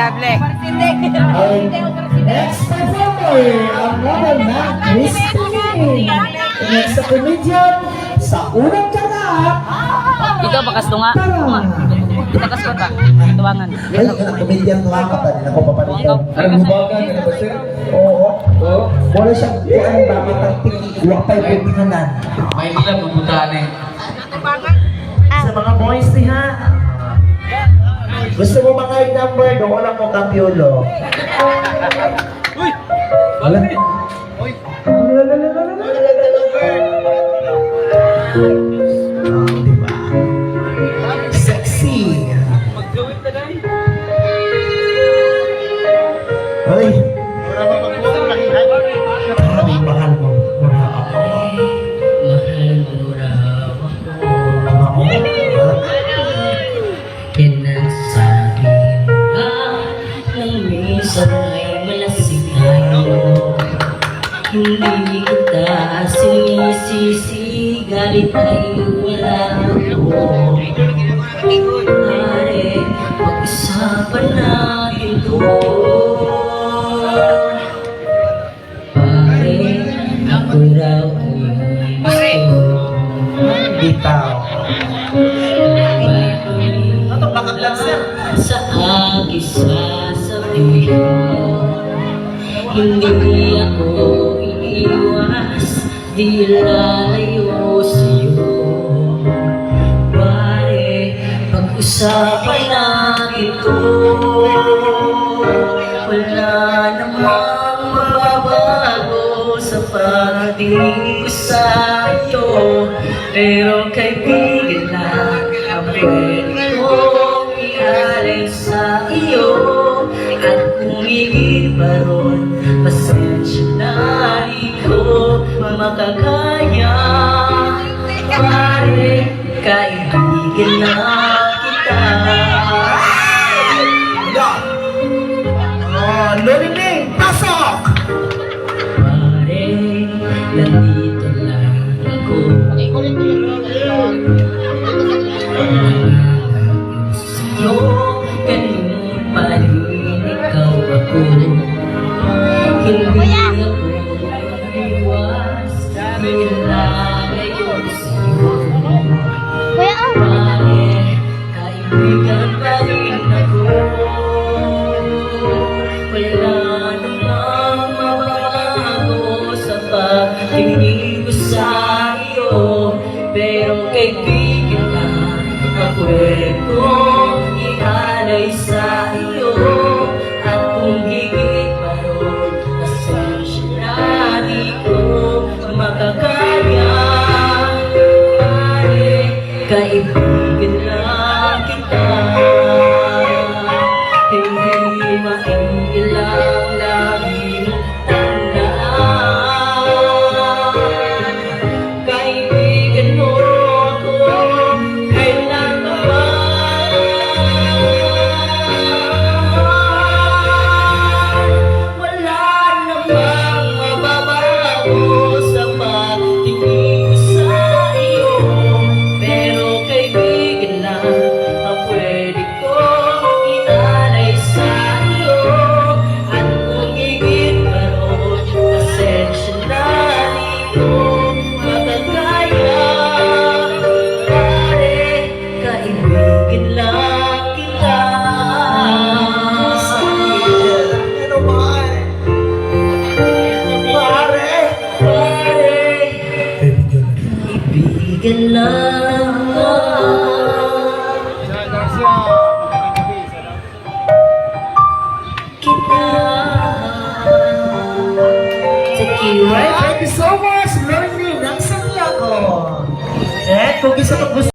Lovely. Next performer, ang model na Christine. Next sa comedian, sa unang kanap. Ikaw bakas tunga. Kita kas kota. Tuwangan. Ay, ang comedian lang ka din ako papalitan. Ano bubagan ka na ba, sir? Oo. Wala siyang buwan ba matangtik wapay putinganan. May nila pupuntahan eh. Sa mga boys niya. Gusto mo mga number? Doon wala mo kapiolo. Wala. Diba? Sexy. Ay. Ay, mahal mo. Mura ako. Mahal mura ako. Pinagsabi ka ng minsan ay malasing tayo. Hindi kita sinisisi, galit ay wala ako. Pare, pag-usapan natin to. Pare, ako raw ay gusto. Bitaw. Sa aking sasabihin, hindi ako iiwas, di lalayo sa'yo. Pare, pag-usapan natin to. Wala namang mababago sa pagtingin ko sa'yo. Pero kaibigan lang ang pwede kong ialay sa iyo. At kung higit pa ron, pasensya na di ko makakaya. Pare, kaibigan na kita. Lorining, pasok! Pare, nandito lang ako. Sa'yo, ganun pa rin ikaw ako. Hindi ako iwas, nilalayo sa'yo. Pare, kaibigan pa rin ako. Wala namang mababago sa pagtingin ko sa iyo. Pero kaibigan lang ang pwede kong ialay sa iyo. At kung higit pa ron, pasensya na di ko makakaya. Pare, kaibigan lang kita. Hindi maiilang lagi mong tandaan. Kaibigan mo ako, kailan naman. Wala namang mababago sa pagtingin ko sa iyo. Pero kaibigan lang ang pwede kong ialay sa iyo. At kung higit pa ron, pasensya na di ko makakaya. Pare, kaibigan lang kita. Ano ba? Pare! Pare, kaibigan lang kita. Thank you. Thank you so much, Lorining, ng Santiago. Kung isa gusto